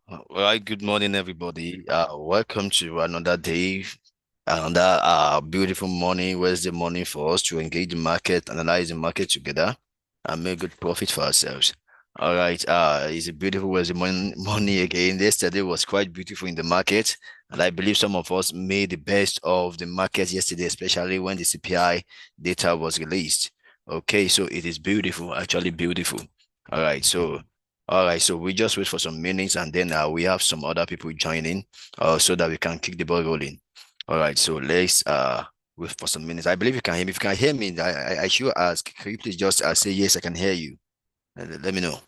All right, good morning, everybody. Welcome to another day, another beautiful morning, Wednesday morning for us to engage the market, analyze the market together, and make good profit for ourselves. All right, it's a beautiful Wednesday morning again. Yesterday was quite beautiful in the market, and I believe some of us made the best of the market yesterday, especially when the CPI data was released. Okay, so it is beautiful, actually beautiful. All right, so. All right, so we just wait for some minutes and then we have some other people joining so that we can kick the ball rolling. All right, so let's wait for some minutes. I believe you can hear me. If you can hear me, I should ask, can you please just say yes, I can hear you. Let me know.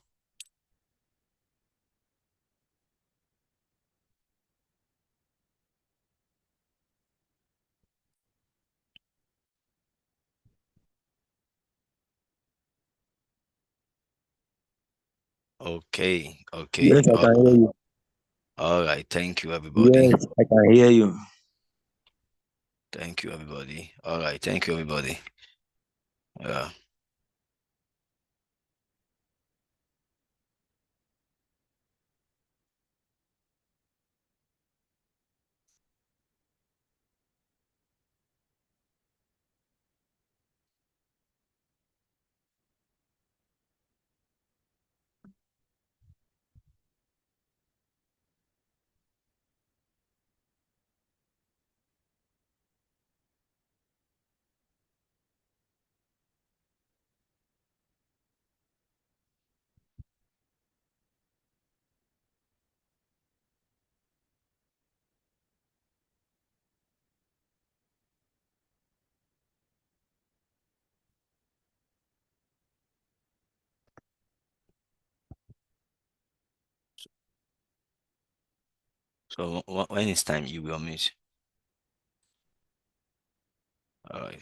Okay, okay. Yes, I can hear you. All right, thank you, everybody. Yes, I can hear you. Thank you, everybody. All right, thank you, everybody. Yeah. So when it's time, you will miss. All right.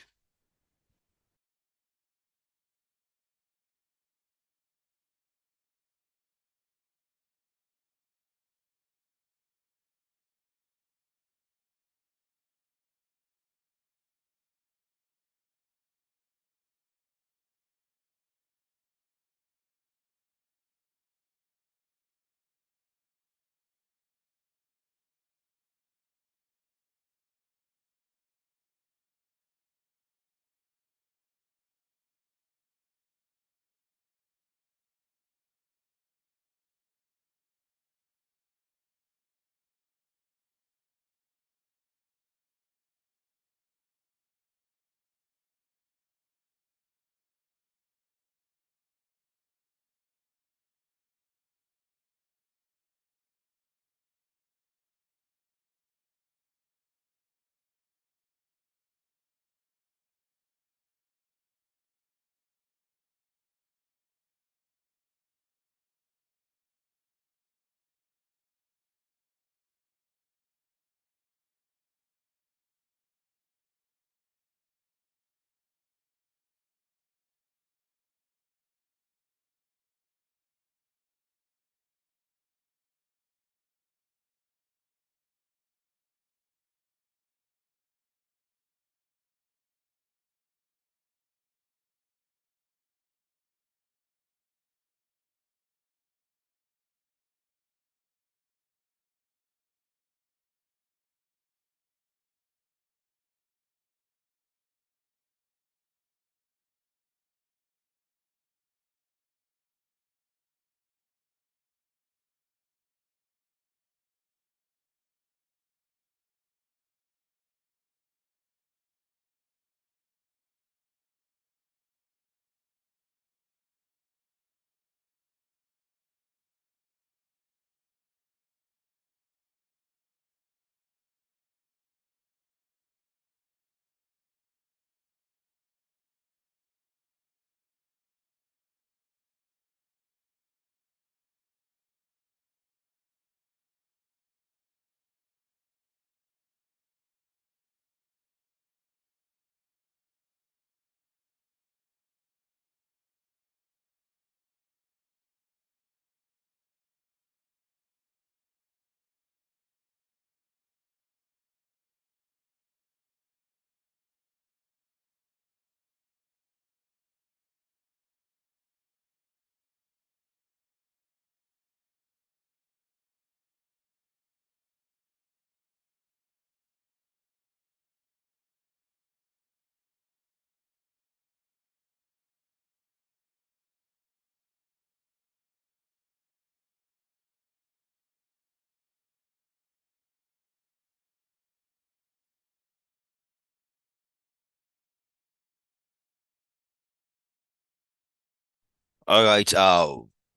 All right.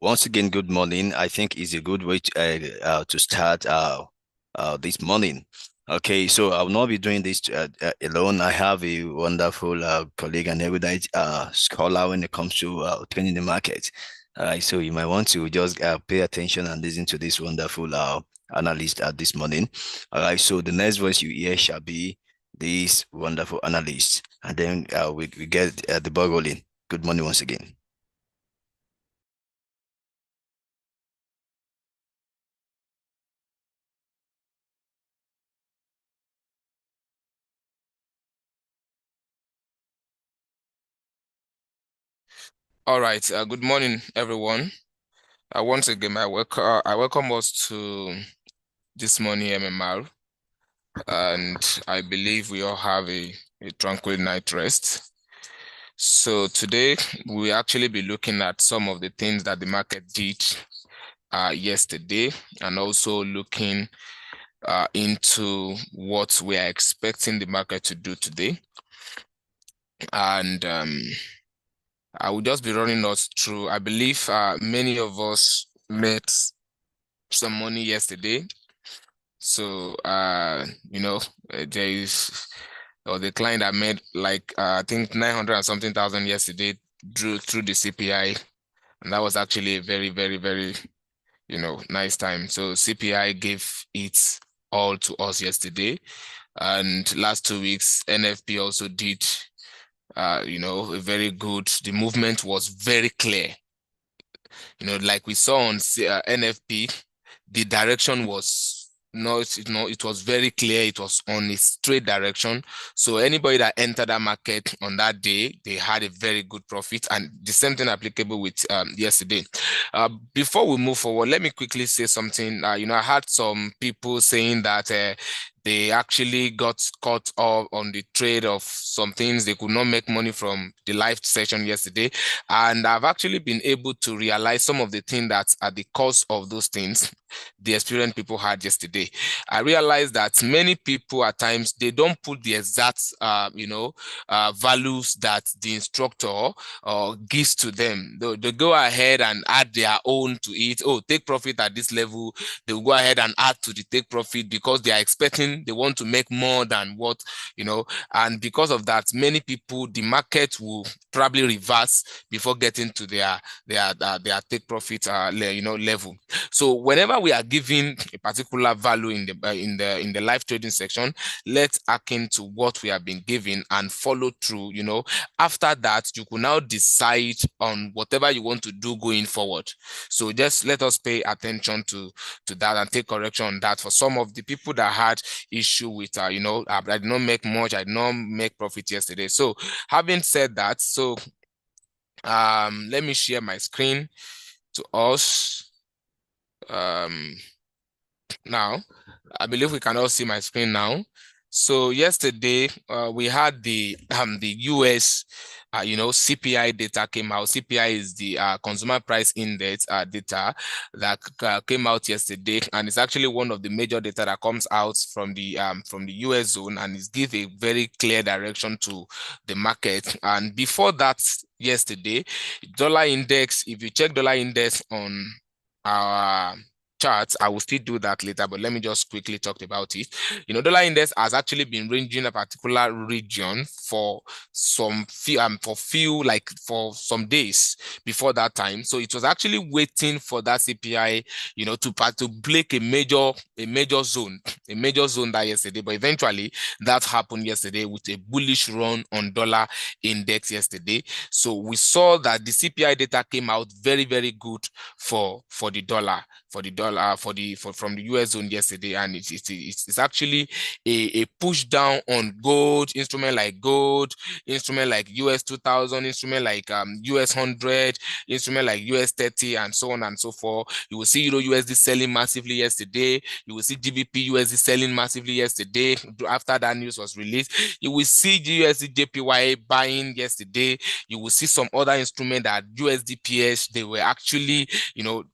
Once again, good morning. I think is a good way to start this morning. Okay, so I will not be doing this alone. I have a wonderful colleague and erudite scholar when it comes to training the market. All right, so you might want to just pay attention and listen to this wonderful analyst this morning. All right, so the next voice you hear shall be this wonderful analyst, and then we get the ball rolling. Good morning once again. All right. Good morning, everyone. Once again, I welcome us to this morning MMR, and I believe we all have a tranquil night rest. So today we actually be looking at some of the things that the market did yesterday, and also looking into what we are expecting the market to do today. And I will just be running us through. I believe many of us met some money yesterday. So there is the client that made like I think 900 and something thousand yesterday drew through the CPI, and that was actually a very, very, very nice time. So CPI gave it all to us yesterday, and last 2 weeks NFP also did a very good. The movement was very clear. Like we saw on NFP, the direction was it was very clear. It was on a straight direction. So anybody that entered that market on that day, they had a very good profit, and the same thing applicable with yesterday. Before we move forward, let me quickly say something. I had some people saying that they actually got caught up on the trade of some things. They could not make money from the live session yesterday. And I've actually been able to realize some of the things that are the cause of those things, the experience people had yesterday. I realized that many people at times, they don't put the exact, values that the instructor gives to them. They go ahead and add their own to it. Oh, take profit at this level. They will go ahead and add to the take profit because they are expecting, they want to make more than what, and because of that, many people, the market will probably reverse before getting to their take profit level. So whenever we are giving a particular value in the live trading section, let's akin to what we have been given and follow through. After that, you can now decide on whatever you want to do going forward. So just let us pay attention to that and take correction on that. For some of the people that had issue with I did not make much, I did not make profit yesterday. So having said that, so let me share my screen to us. Now I believe we can all see my screen now. So yesterday we had the US CPI data came out. CPI is the consumer price index data that came out yesterday, and it's actually one of the major data that comes out from the US zone, and it gives a very clear direction to the market. And before that, yesterday, dollar index, if you check dollar index on our charts, I will still do that later, but let me just quickly talk about it. Dollar index has actually been ranging a particular region for some for some days before that time. So it was actually waiting for that CPI, to break a major zone that yesterday. But eventually that happened yesterday with a bullish run on dollar index yesterday. So we saw that the CPI data came out very, very good for the dollar. From the US zone yesterday, and it's actually a push down on gold, instrument like gold, instrument like US 2000, instrument like US 100, instrument like US 30, and so on and so forth. You will see Euro USD selling massively yesterday. You will see GBP USD selling massively yesterday after that news was released. You will see GUSD JPY buying yesterday. You will see some other instrument that USDPS, they were actually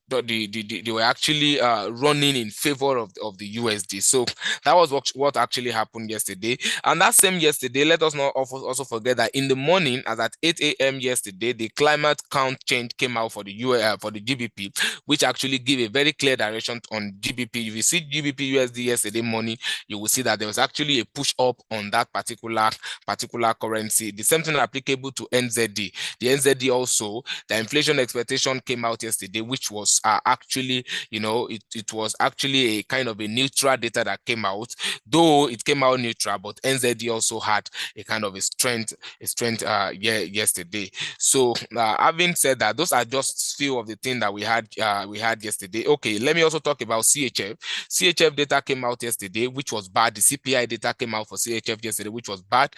they were actually running in favor of the USD. So that was what actually happened yesterday. And that same yesterday, let us not also forget that in the morning, as at 8 a.m. yesterday, the climate count change came out for the GBP, which actually gave a very clear direction on GBP. If you see GBP USD yesterday morning, you will see that there was actually a push up on that particular currency. The same thing applicable to NZD. The NZD also, the inflation expectation came out yesterday, which was actually, it was actually a kind of a neutral data that came out, though it came out neutral, but NZD also had a kind of a strength yesterday. So having said that, those are just few of the things that we had yesterday. Okay, let me also talk about CHF. CHF data came out yesterday, which was bad. The CPI data came out for CHF yesterday, which was bad,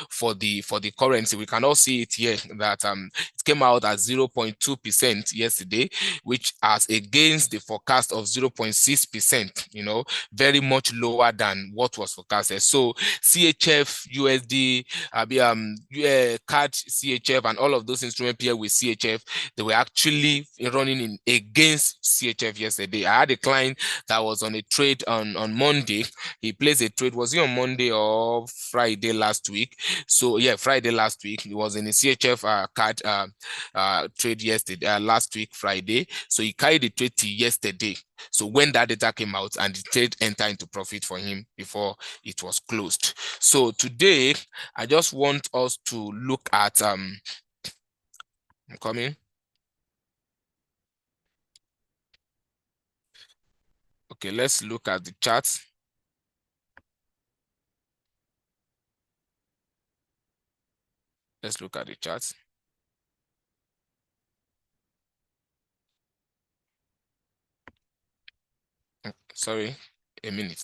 for the currency. We can all see it here that it came out at 0.2% yesterday, which as against the forecast of 0.6%, very much lower than what was forecasted. So CHF, USD, CAD, CHF, and all of those instruments here with CHF, they were actually running in against CHF yesterday. I had a client that was on a trade on Monday. He placed a trade. Was he on Monday or Friday last week? So yeah, Friday last week. He was in a CHF CAD trade yesterday, last week Friday. So he carried the trade till yesterday. So when that data came out and the trade entered into profit for him before it was closed. So today, I just want us to look at I'm coming. Okay, let's look at the charts. Let's look at the charts. Sorry, a minute.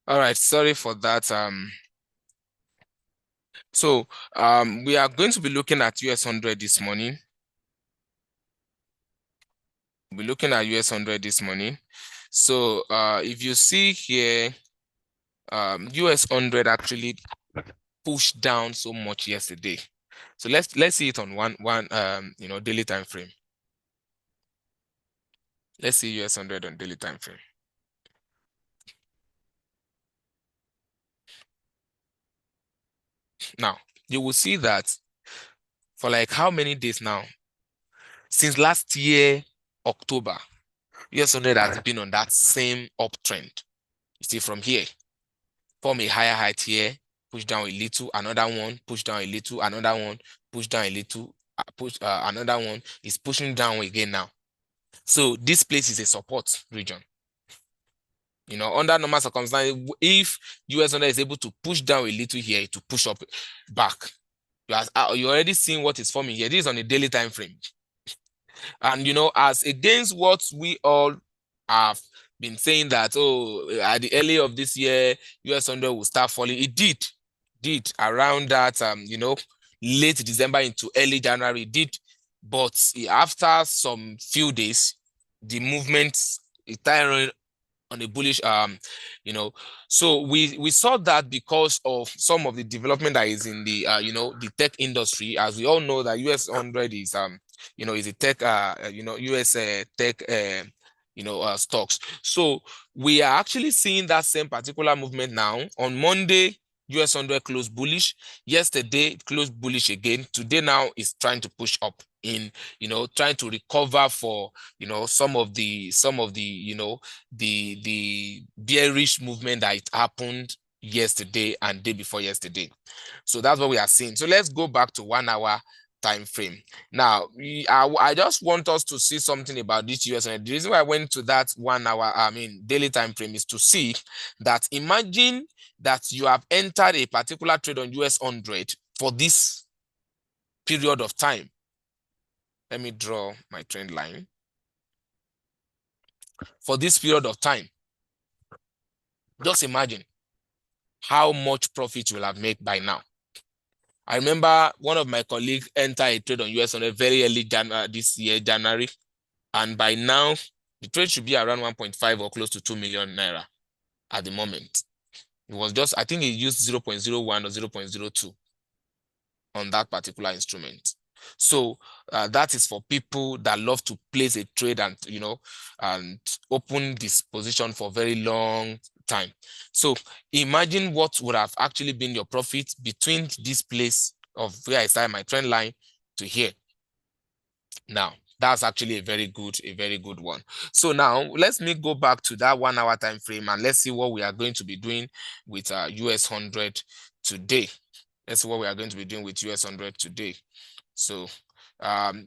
All right, sorry for that. So we are going to be looking at US 100 this morning. We'll be looking at US 100 this morning. So if you see here, US 100 actually pushed down so much yesterday. So let's see it on one daily time frame. Let's see US 100 on daily time frame. Now, you will see that for like how many days now? Since last year, October, US 100 has been on that same uptrend. You see from here, form a higher height here, push down a little, another one, push down a little, another one, push down a little, another one is pushing down again now. So this place is a support region. Under normal circumstances, if US 100 is able to push down a little here to push up back, you're already seeing what is forming here. This is on a daily time frame. And as against what we all have been saying that, at the early of this year, US 100 will start falling. It did around that, late December into early January, it did. But after some few days, the movement is tiring on a bullish, so we saw that because of some of the development that is in the, the tech industry. As we all know that US 100 is, is a tech, US tech, stocks. So we are actually seeing that same particular movement now. On Monday, US 100 closed bullish. Yesterday, it closed bullish again. Today now is trying to push up in, trying to recover for, some of the, the bearish movement that it happened yesterday and day before yesterday. So that's what we are seeing. So let's go back to 1 hour time frame. Now, I just want us to see something about this US100. The reason why I went to that 1 hour, daily time frame is to see that imagine that you have entered a particular trade on US100 for this period of time. Let me draw my trend line. For this period of time, just imagine how much profit you will have made by now. I remember one of my colleagues entered a trade on US100 very early this year, January. And by now, the trade should be around 1.5 or close to 2 million naira at the moment. It was just, I think he used 0.01 or 0.02 on that particular instrument. So that is for people that love to place a trade and, and open this position for very long time. So imagine what would have actually been your profit between this place of where I started my trend line to here. Now, that's actually a very good one. So now let's go back to that 1 hour time frame and let's see what we are going to be doing with US100 today. Let's see what we are going to be doing with US100 today. So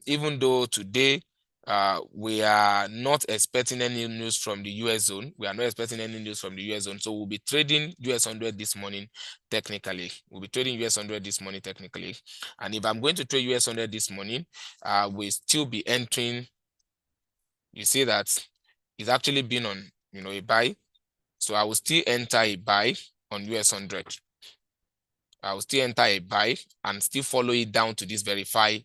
even though today we are not expecting any news from the US zone, we are not expecting any news from the US zone. So we'll be trading US100 this morning technically. We'll be trading US100 this morning technically. And if I'm going to trade US100 this morning, we'll still be entering. You see that it's actually been on, a buy. So I will still enter a buy on US100. I will still enter a buy and still follow it down to this verify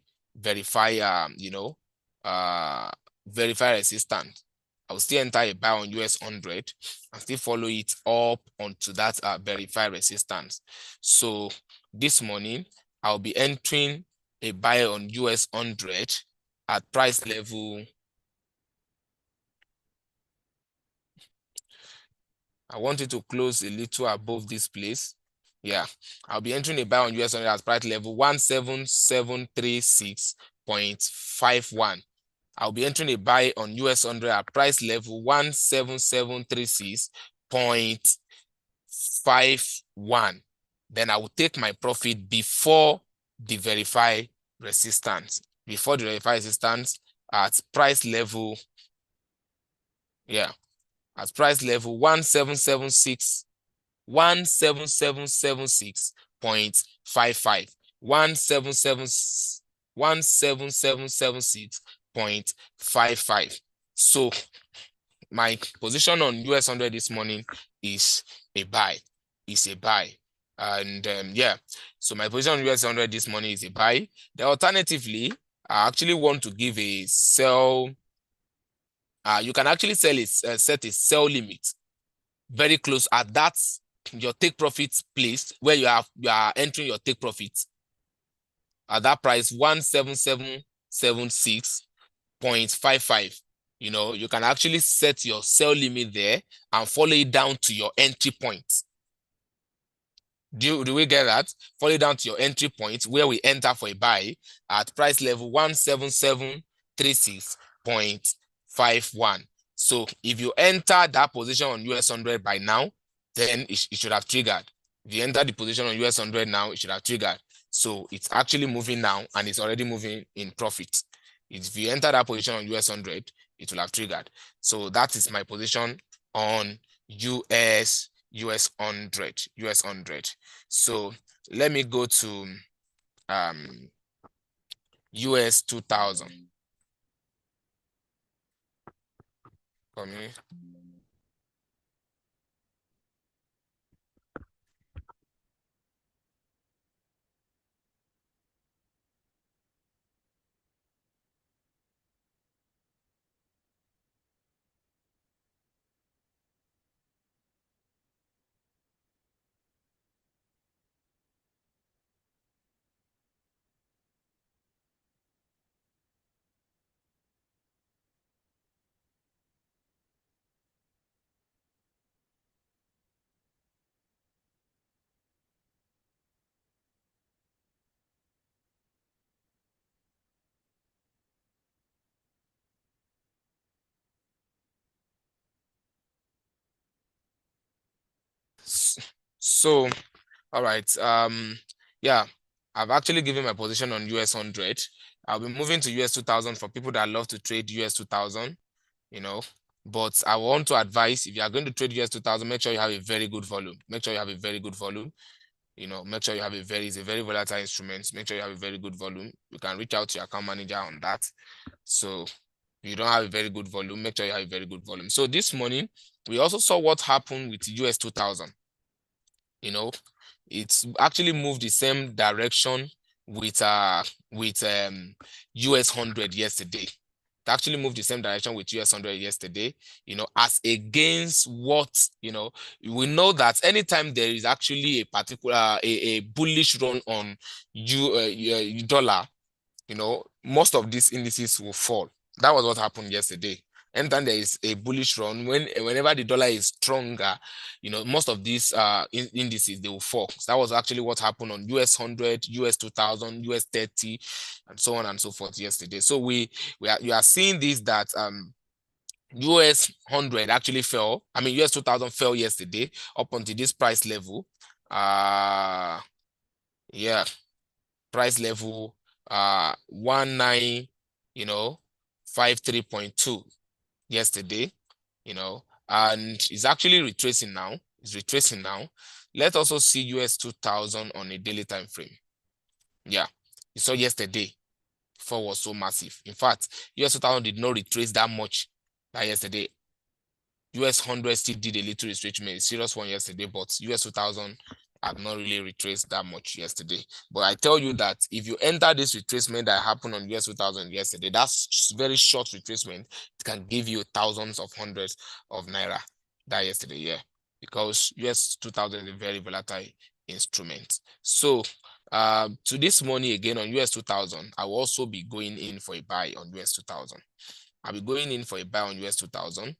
resistance. I will still enter a buy on US100 and still follow it up onto that verify resistance. So this morning I'll be entering a buy on US100 at price level. I want it to close a little above this place. Yeah, I'll be entering a buy on US100 at price level 17736.51. I'll be entering a buy on US100 at price level 17736.51. Then I will take my profit before the verify resistance. Before the verify resistance at price level, at price level 17776.55. 17776.55. So my position on US100 this morning is a buy. And so my position on US100 this morning is a buy. Then alternatively, I actually want to give a sell. You can actually set a sell limit very close at that your take profit place where you are entering your take profit at that price 17776.55. You can actually set your sell limit there and follow it down to your entry point. Do we get that? Follow it down to your entry point where we enter for a buy at price level 17736.51. So if you enter that position on US100 by now, then it should have triggered. If you enter the position on US100 now, it should have triggered. So it's actually moving now and it's already moving in profit. If you enter that position on US100, it will have triggered. So that is my position on US100. So let me go to US 2000. For me. So, all right. I've actually given my position on US 100. I'll be moving to US 2000 for people that love to trade US 2000, you know. But I want to advise, if you are going to trade US 2000, make sure you have a very good volume. Make sure you have a very good volume. You know, make sure you have it's a very volatile instrument. Make sure you have a very good volume. You can reach out to your account manager on that. So if you don't have a very good volume, make sure you have a very good volume. So this morning, we also saw what happened with US 2000. You know, it's actually moved the same direction with US 100 yesterday. It actually moved the same direction with US 100 yesterday, you know, as against what, you know, we know that anytime there is actually a particular a bullish run on dollar, you know, most of these indices will fall. That was what happened yesterday. Anytime there is a bullish run, whenever the dollar is stronger, you know, most of these indices, they will fall. So that was actually what happened on US 100, US 2000, US 30, and so on and so forth yesterday. So you are seeing this, that US 100 actually fell. I mean, US 2000 fell yesterday up until this price level. Yeah, price level 19, you know, 53.2 yesterday, you know, and it's actually retracing now. It's retracing now. Let's also see US 2000 on a daily time frame. Yeah, you saw yesterday, fall was so massive. In fact, US 2000 did not retrace that much like yesterday. US 100 still did a little retracement, a serious one yesterday, but US 2000 have not really retraced that much yesterday. But I tell you that if you enter this retracement that happened on US 2000 yesterday, that's very short retracement. It can give you thousands of hundreds of naira that yesterday, yeah, because US 2000 is a very volatile instrument. So to this morning again on US 2000, I will also be going in for a buy on US 2000. I'll be going in for a buy on US 2000.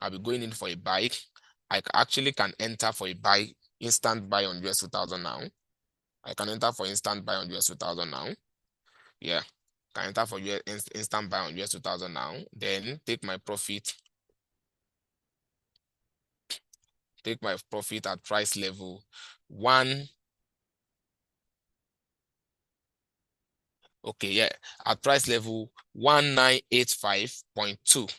I'll be going in for a buy. I actually can enter for a buy, instant buy on US 2000 now. I can enter for instant buy on US 2000 now. Yeah, can enter for instant buy on US 2000 now. Then take my profit. Take my profit at price level 1. Okay, yeah, at price level 1985.2.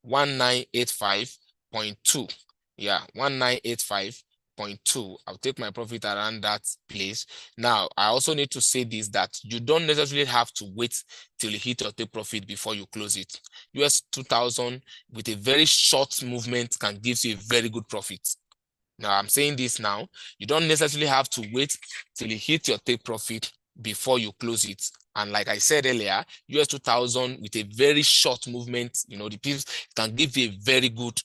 1985.2. Yeah, 1985.2. I'll take my profit around that place. Now, I also need to say this, that you don't necessarily have to wait till you hit your take profit before you close it. US 2000 with a very short movement can give you a very good profit. Now, I'm saying this now. You don't necessarily have to wait till you hit your take profit before you close it. And like I said earlier, US 2000 with a very short movement, you know, the pips can give you a very good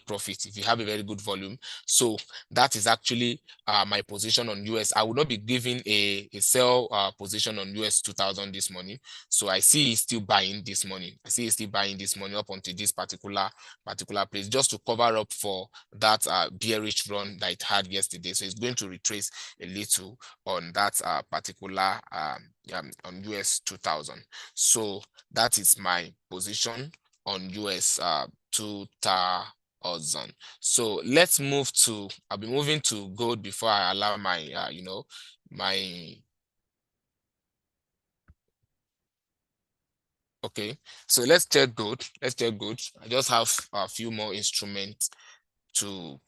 profit if you have a very good volume. So that is actually my position on US. I will not be giving a sell position on US 2000 this morning. So I see it's still buying this morning. I see it's still buying this morning up until this particular place, just to cover up for that bearish run that it had yesterday. So it's going to retrace a little on that particular on US 2000. So that is my position on US 2000. So let's move to, I'll be moving to gold before I allow my okay, so let's check gold. Let's check gold. I just have a few more instruments to,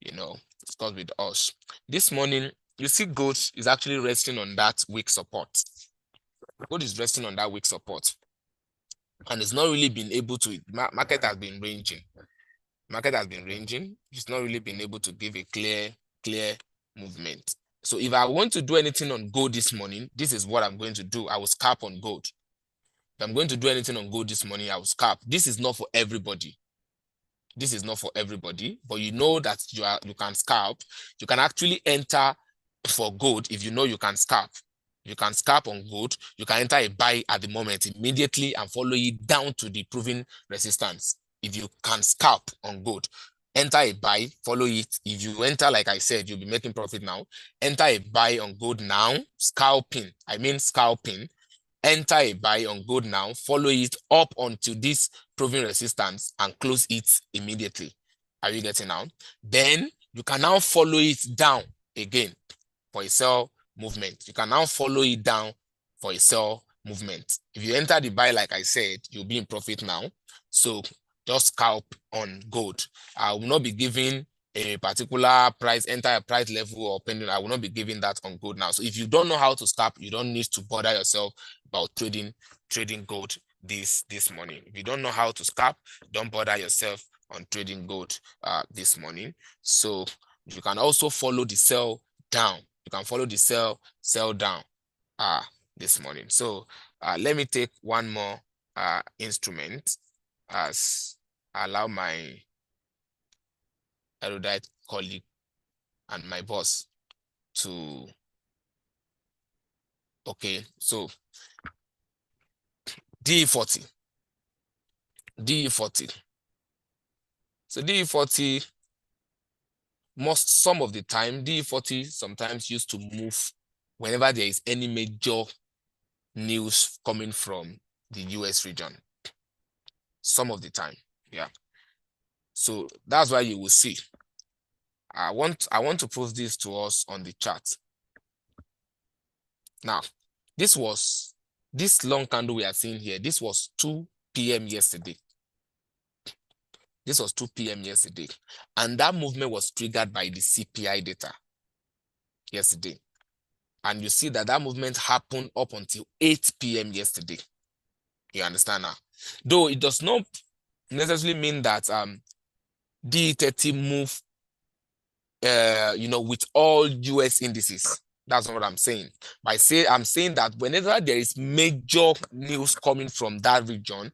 you know, discuss with us. This morning, you see gold is actually resting on that weak support. Gold is resting on that weak support. And it's not really been able to, market has been ranging. Market has been ranging. It's not really been able to give a clear movement. So if I want to do anything on gold this morning, this is what I'm going to do. I will scalp on gold. If I'm going to do anything on gold this morning, I will scalp. This is not for everybody. This is not for everybody, but you know that you can scalp. You can actually enter for gold if you know you can scalp. You can scalp on gold. You can enter a buy at the moment immediately and follow it down to the proven resistance. If you can scalp on gold, enter a buy, follow it. If you enter, like I said, you'll be making profit now. Enter a buy on gold now, scalping. Enter a buy on gold now, follow it up onto this proven resistance and close it immediately. Are you getting out? Then you can now follow it down again for a sell movement. You can now follow it down for a sell movement. If you enter the buy, like I said, you'll be in profit now. So just scalp on gold. I will not be giving a particular price, enter a price level or pending. I will not be giving that on gold now. So if you don't know how to scalp, you don't need to bother yourself about trading gold this morning. If you don't know how to scalp, don't bother yourself on trading gold this morning. So you can also follow the sell down. You can follow the sell down this morning. So let me take one more instrument as I allow my erudite colleague and my boss to. Okay, so DE40. So DE40 some of the time, DE40 sometimes used to move whenever there is any major news coming from the US region. Some of the time, yeah. So that's why you will see. I want to prove this to us on the chart. Now, this long candle we are seeing here. This was 2 p.m. yesterday. This was 2 p.m. yesterday. And that movement was triggered by the CPI data yesterday. And you see that movement happened up until 8 p.m. yesterday. You understand now? Though it does not necessarily mean that DE30 move with all US indices. That's not what I'm saying. I'm saying that whenever there is major news coming from that region,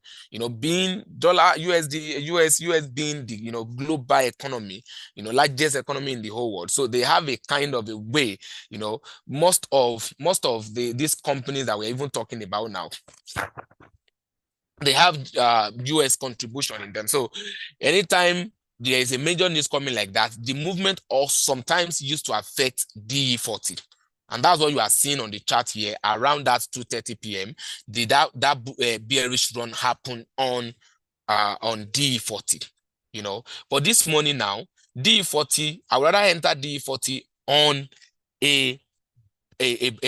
being USD, US being the global economy, largest economy in the whole world. So they have a kind of a way, most of these companies that we're even talking about now, they have US contribution in them. So anytime there is a major news coming like that, the movement also sometimes used to affect DE40. And that's what you are seeing on the chart here. Around that 2:30 p.m., did that bearish run happen on DE40? But this morning now, DE40, I would rather enter DE40 on a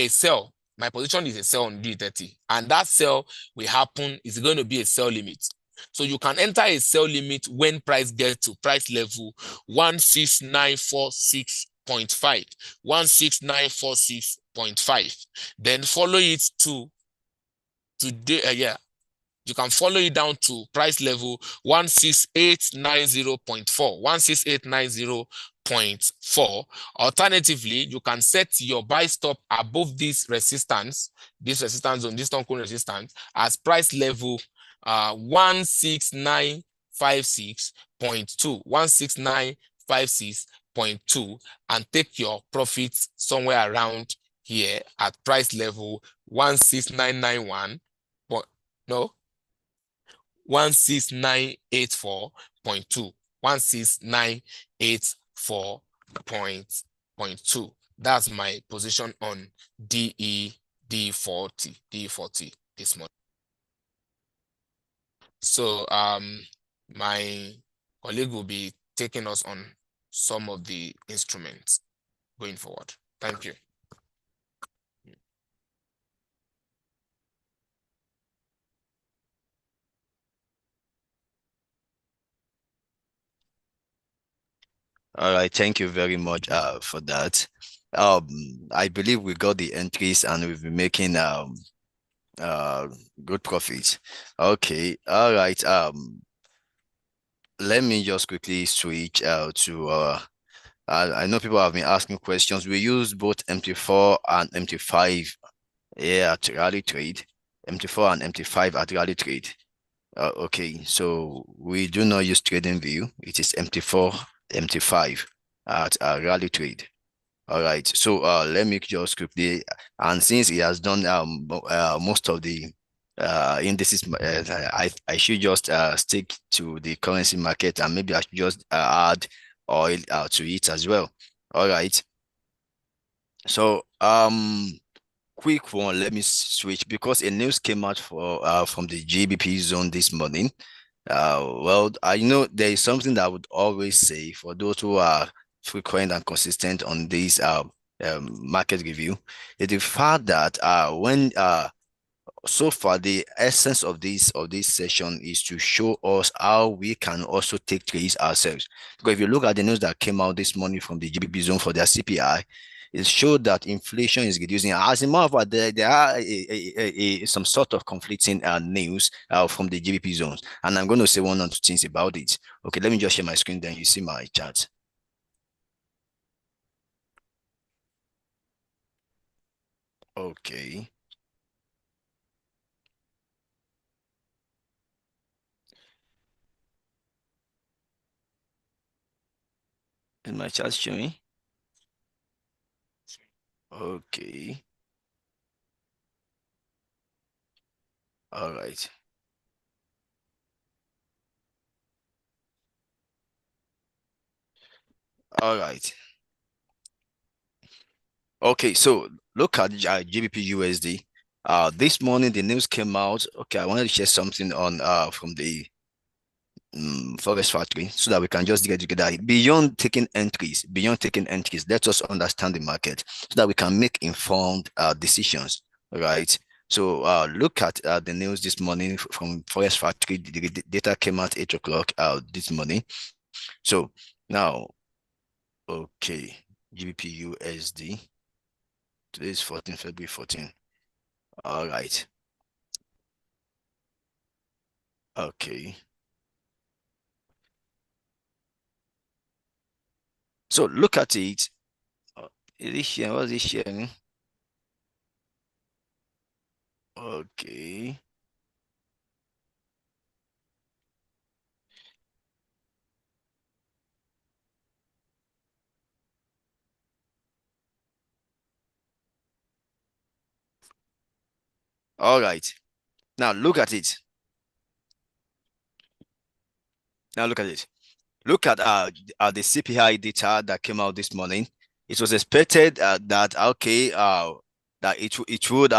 sell. My position is a sell on DE30, and that sell will happen is going to be a sell limit. So you can enter a sell limit when price gets to price level 16946.5, 16946.5. Then follow it to today. You can follow it down to price level 16890.4, 16890.4. Alternatively, you can set your buy stop above this resistance zone, this Tonkun resistance, as price level 16956.2, 16956.2, and take your profits somewhere around here at price level 16991. No, 16984.2, 16984.2. That's my position on DE40 this morning. So my colleague will be taking us on some of the instruments going forward. Thank you. All right, thank you very much for that. I believe we got the entries and we've been making good profits. Okay, all right. Let me just quickly switch to I know people have been asking questions. We use both MT4 and MT5 at Rally Trade, MT4 and MT5 at Rally Trade. Okay, so we do not use TradingView. It is MT4, MT5 at Rally Trade. All right, so let me just quickly, and since he has done most of the indices, I should just stick to the currency market, and maybe I should just add oil to it as well. All right, so quick one, let me switch because a news came out from the GBP zone this morning. Well, I know there is something that I would always say for those who are frequent and consistent on these market review is the fact that when so far the essence of this session is to show us how we can also take trades ourselves. Because if you look at the news that came out this morning from the GBP zone for their CPI, it showed that inflation is reducing. As a matter of fact, there are some sort of conflicting news from the GBP zones, and I'm going to say one or two things about it. Okay, let me just share my screen, then you see my chart. Okay. Is my chart showing? Okay. All right. All right. Okay, so look at GBP USD. This morning the news came out. Okay, I wanted to share something on from the Forex Factory so that we can just get together. Beyond taking entries, let us understand the market so that we can make informed decisions. Right. So look at the news this morning from Forex Factory. The data came out 8 o'clock this morning. So now, okay, GBP USD. Today is February 14. All right. Okay. So look at it. Is it sharing? What is it sharing? Okay. All right. Now look at it. Now look at it. Look at the CPI data that came out this morning. It was expected that okay that it would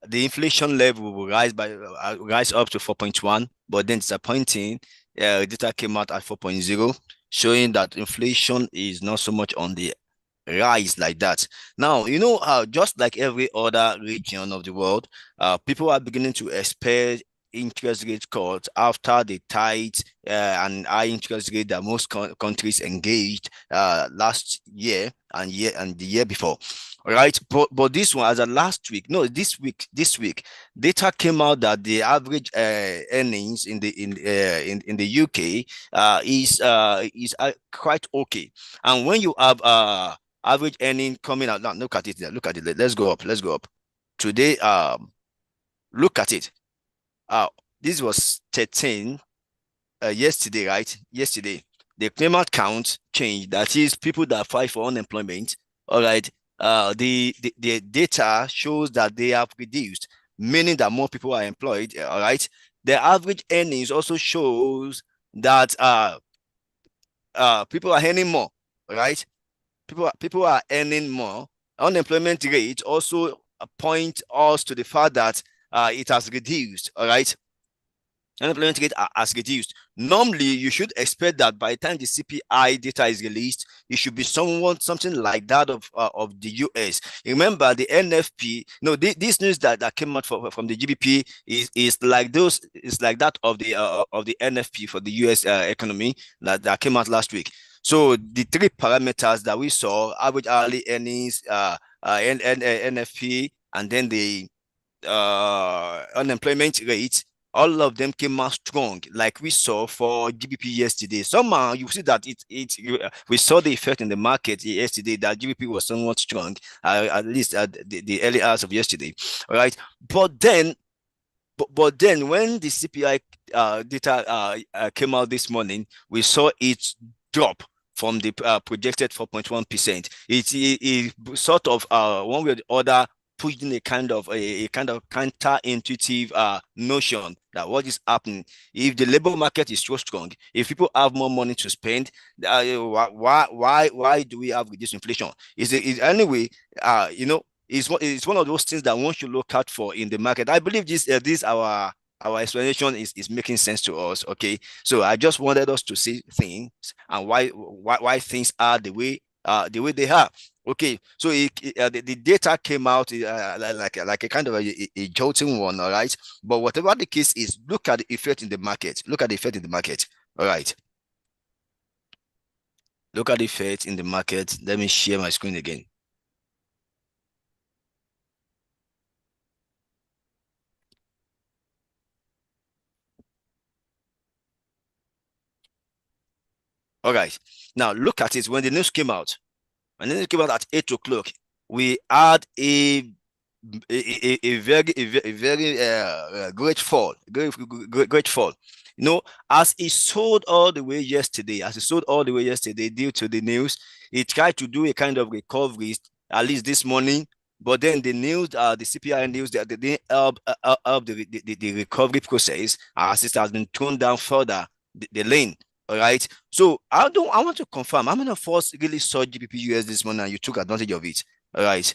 the inflation level will rise up to 4.1, but then disappointing. Data came out at 4.0, showing that inflation is not so much on the rise like that. Now, you know, just like every other region of the world, people are beginning to expect interest rate cuts after the tight and high interest rate that most countries engaged last year and the year before. All right, but this one, as a last week, no, this week, data came out that the average earnings in the UK is quite okay, and when you have average earning coming out, now look at it there, look at it. Let's go up. Today, look at it. This was 13 yesterday, right? Yesterday, the claimant count changed. That is, people that fight for unemployment. All right. The data shows that they have reduced, meaning that more people are employed. All right. The average earnings also shows that people are earning more. Right. People are earning more. Unemployment rate also point us to the fact that it has reduced. All right. Unemployment rate has reduced. Normally, you should expect that by the time the CPI data is released, it should be something like that of the US. Remember, the NFP. No, this news that came out from the GBP is like that of the NFP for the US economy that came out last week. So the three parameters that we saw: average hourly earnings, NFP, and then the unemployment rate, all of them came out strong, like we saw for GBP yesterday. Somehow you see that we saw the effect in the market yesterday that GBP was somewhat strong, at least at the early hours of yesterday. All right, but then when the CPI data came out this morning, we saw it drop from the projected 4.1%. It sort of one way or the other pushed in a kind of counterintuitive notion that what is happening if the labor market is so strong, if people have more money to spend, why do we have reduced inflation? Is anyway, you know, it's one of those things that one should look out for in the market. I believe this our explanation is making sense to us. Okay, so I just wanted us to see things and why things are the way the way they are. Okay, so the data came out like a kind of a jolting one, all right. But whatever the case is, look at the effect in the market. Look at the effect in the market. All right. Look at the effect in the market. Let me share my screen again. All right. Now look at it. When the news came out, at 8 o'clock, we had a very great fall, great fall. You know, as it sold all the way yesterday, due to the news, it tried to do a kind of recovery, at least this morning. But then the news, the CPI news, that they didn't help the recovery process, as it has been thrown down further the lane. All right. So I want to confirm. How many of us really saw GBP this morning and you took advantage of it? All right.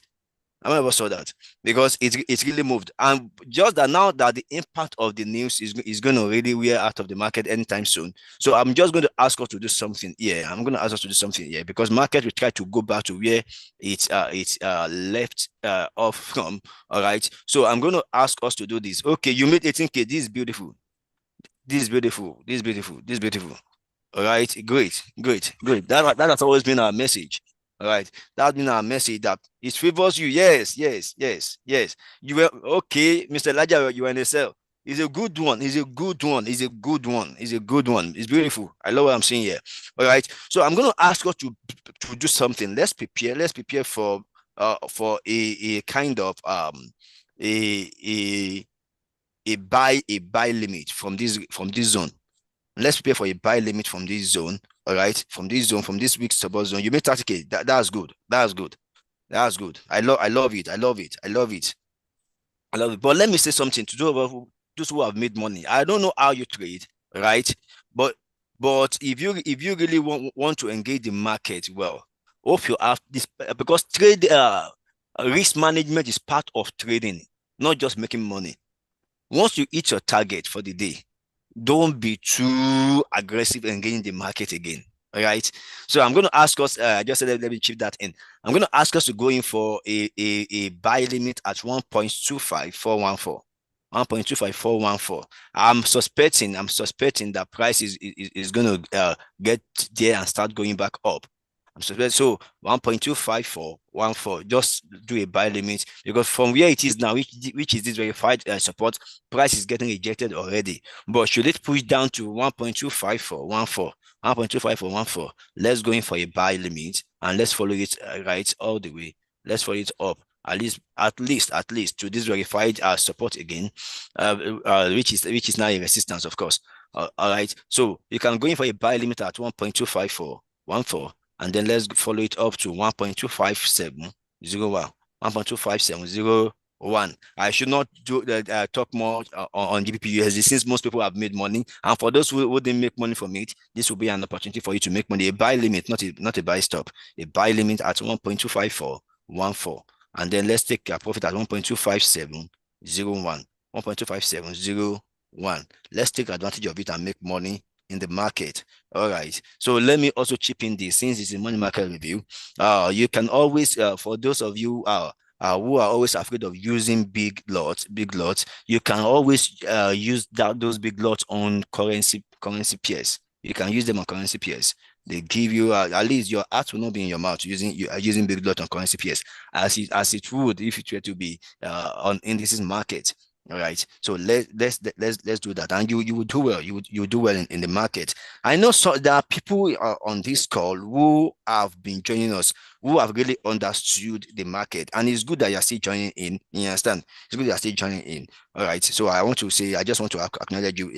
I never saw that because it's really moved. And just that now that the impact of the news is going to really wear out of the market anytime soon. So I'm just going to ask us to do something here. I'm going to ask us to do something here because market will try to go back to where it's left off from. All right. So I'm going to ask us to do this. Okay, you made 18K. This is beautiful. This is beautiful. This is beautiful. This is beautiful. All right, great. That has always been our message. All right, that's been our message that it favors you. Yes. You were okay, Mr. Elijah. You were in the cell. It's a good one. It's a good one. It's beautiful. I love what I'm seeing here. All right, so I'm going to ask us to do something. Let's prepare. For a kind of a buy limit from this zone. Let's prepare for a buy limit from this zone. All right, from this week's support zone. You made 30K. That's good. I love it. But let me say something to those who have made money. I don't know how you trade, right? But if you really want to engage the market well, hope you have this, because risk management is part of trading, not just making money. Once you hit your target for the day, don't be too aggressive engaging the market again. All right. So I'm going to ask us, I just said, let me chip that in. I'm going to ask us to go in for a buy limit at 1.25414. 1.25414. I'm suspecting that price is going to get there and start going back up. So 1.25414, just do a buy limit, because from where it is now, which is this verified support, price is getting rejected already. But should it push down to 1.25414, let's go in for a buy limit and let's follow it right all the way. Let's follow it up at least to this verified support again, which is now a resistance, of course. All right, so you can go in for a buy limit at 1.25414. And then let's follow it up to 1.25701. 1.25701. I should not talk more on GBP/USD since most people have made money. And for those who didn't make money from it, this will be an opportunity for you to make money. A buy limit, not a buy stop. A buy limit at 1.25414. And then let's take a profit at 1.25701. 1.25701. Let's take advantage of it and make money in the market. All right. So let me also chip in this, since it's a money market review. You can always, for those of you who are always afraid of using big lots, you can always use those big lots on currency pairs. You can use them on currency pairs. They give you at least your heart will not be in your mouth using big lot on currency pairs, as it would if it were to be on indices market. All right, so let's do that, and you will do well. You will do well in the market. I know there are people on this call who have been joining us, who have really understood the market, and it's good that you're still joining in. You understand? It's good that you're still joining in. All right, so I just want to acknowledge you,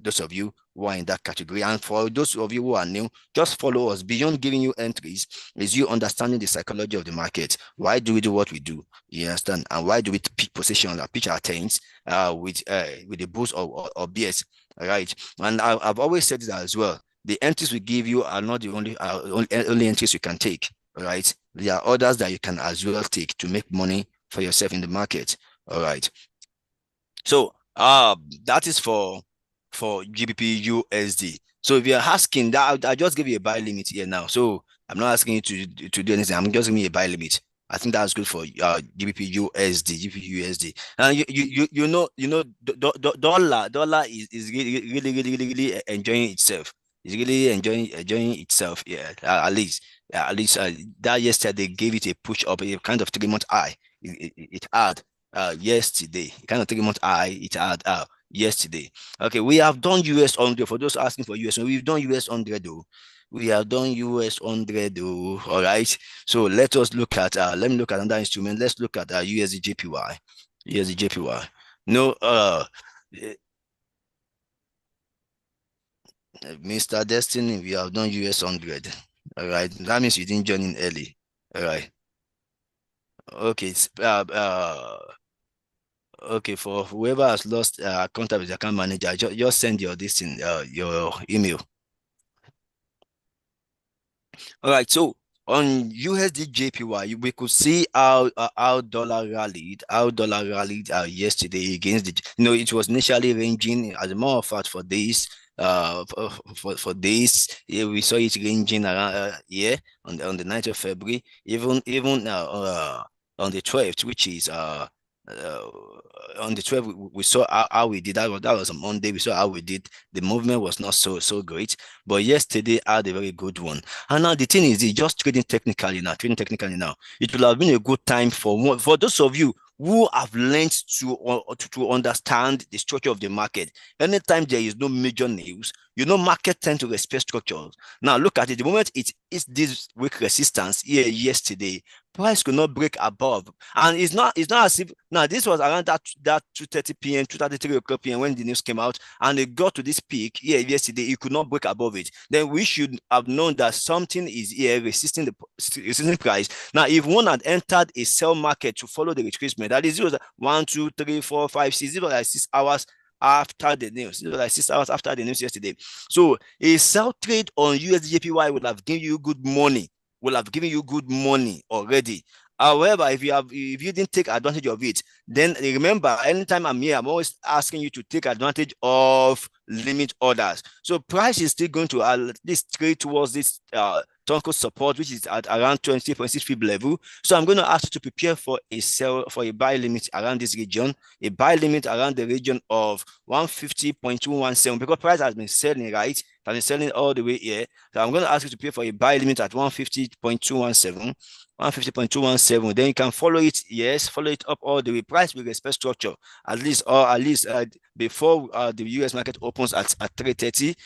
those of you who are in that category, and for those of you who are new, just follow us. Beyond giving you entries is you understanding the psychology of the market. Why do we do what we do? You understand? And why do we pick positions, pitch our tents with the boost or BS? All right. And I've always said that as well. The entries we give you are not the only entries you can take. All right. There are others that you can as well take to make money for yourself in the market. All right. So that is for GBP/USD. So if you're asking that, I just give you a buy limit here now. So I'm not asking you to do anything. I'm just giving you a buy limit. I think that's good for GBP USD, GBP USD. And dollar is really enjoying itself. It's really enjoying itself. Yeah, at least that yesterday gave it a push up, a kind of 3 month high. It had yesterday, kind of 3 month high. It had yesterday. Okay, we have done US 100 for those asking for US. We've done US 100 though. We have done US 100 though. All right. So let us look at let me look at another instrument. Let's look at USD JPY. USD JPY. No, Mr. Destiny, we have done US 100. All right. That means you didn't join in early. All right. Okay. Okay, for whoever has lost contact with the account manager, just send your this in your email. All right, so on USD JPY, we could see how dollar rallied, yesterday against the, it was initially ranging. As a matter of fact, for days, for days, yeah, we saw it ranging around on the 9th of February, even on the 12th, which is on the 12th, we saw how we did. That was on Monday. We saw how we did. The movement was not so great, but yesterday had a very good one. And now the thing is, just trading technically now. It will have been a good time for those of you who have learned to understand the structure of the market. Anytime there is no major news, market tend to respect structures. Now look at it. The moment it's this weak resistance here yesterday, price could not break above, and it's not as if now this was around that 2:30 p.m., 2:33 o'clock p.m. when the news came out, and it got to this peak here yesterday. It could not break above it. Then we should have known that something is here resisting the price. Now, if one had entered a sell market to follow the retracement, that is, it was 1, 2, 3, 4, 5, 6, it was like 6 hours after the news. It was like 6 hours after the news yesterday. So a sell trade on USDJPY would have given you good money. Already. However, if you didn't take advantage of it, then remember, anytime I'm here, I'm always asking you to take advantage of limit orders. So price is still going to at least trade towards this technical support, which is at around 20.6 fib level. So I'm going to ask you to prepare for a buy limit around this region, a buy limit around the region of 150.217, because price has been selling, right? Has been selling all the way here. So I'm going to ask you to prepare for a buy limit at 150.217. 150.217. Then you can follow it. Yes, follow it up all the way. Price will respect structure at least before the US market opens at 3:30.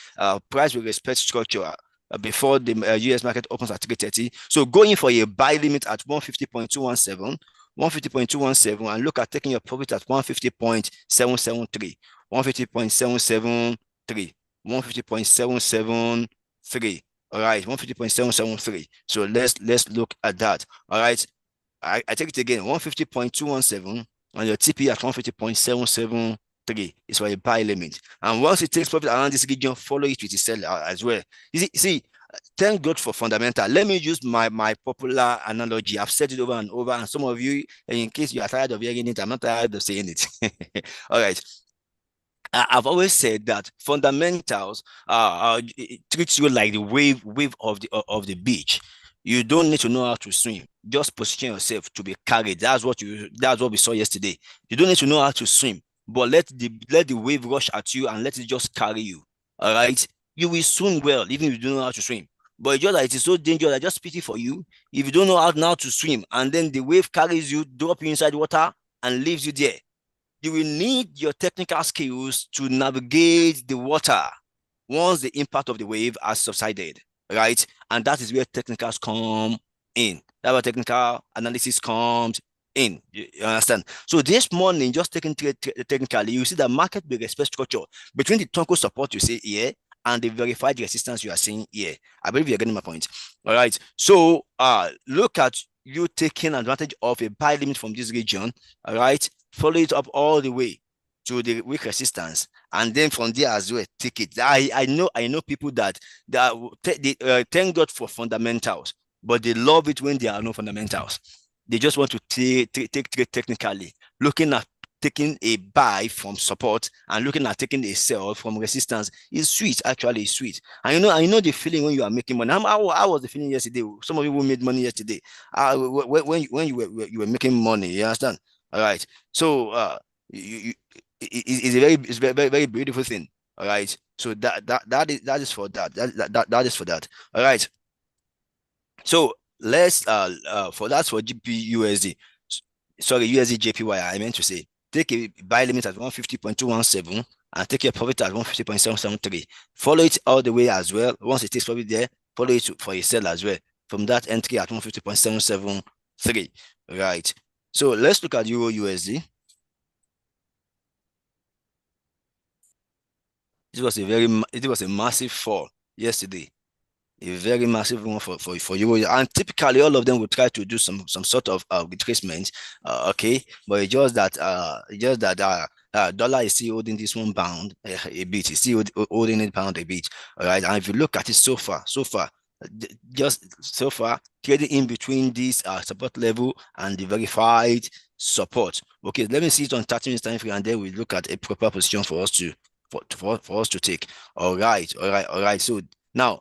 Price will respect structure before the US market opens at 3:30. So going for a buy limit at 150.217. 150.217, and look at taking your profit at 150.773. 150.773. 150.773. All right, 150.773. So let's look at that. All right, I take it again. 150.217 and your TP at 150.773 is for a buy limit. And once it takes profit around this region, follow it with the sell as well. You see, thank God for fundamental. Let me use my popular analogy. I've said it over and over, and some of you, in case you are tired of hearing it, I'm not tired of saying it. All right. I've always said that fundamentals treats you like the wave of the beach. You don't need to know how to swim. Just position yourself to be carried. That's what we saw yesterday. You don't need to know how to swim, but let the wave rush at you and let it just carry you. All right, you will swim well even if you don't know how to swim. But it's just that it is so dangerous. I just pity for you if you don't know how now to swim, and then the wave carries you, drop you inside water, and leaves you there. You will need your technical skills to navigate the water once the impact of the wave has subsided, right? And that is where technicals come in. That's where technical analysis comes in. You understand? So this morning, just taking technically, you see the market will respect structure between the technical support you see here and the verified resistance you are seeing here. I believe you're getting my point. All right. So look at you taking advantage of a buy limit from this region. All right. Follow it up all the way to the weak resistance, and then from there as well, take it. I know people that thank God for fundamentals, but they love it when there are no fundamentals. They just want to take technically, looking at taking a buy from support and looking at taking a sell from resistance is sweet. Actually, it's sweet. And you know the feeling when you are making money. How was the feeling yesterday? Some of you who made money yesterday. When you were making money, you understand? All right. So it's a very beautiful thing. All right. So that is for that. That is for that. All right. So let's for GBP/USD. Sorry, USD JPY. I meant to say take a buy limit at 150.217 and take your profit at 150.773. Follow it all the way as well. Once it takes profit there, follow it for a sell as well. From that entry at 150.773. Right. So let's look at Euro USD. It was a massive fall yesterday. A very massive one for Euro, and typically all of them will try to do some sort of retracement, okay, but it's just that dollar is still holding this one bound a bit. It's still holding it bound a bit, all right. And if you look at it so far, trading in between this support level and the verified support. Okay, let me see it on 30 minutes time frame, and then we look at a proper position for us to for us to take. All right. So now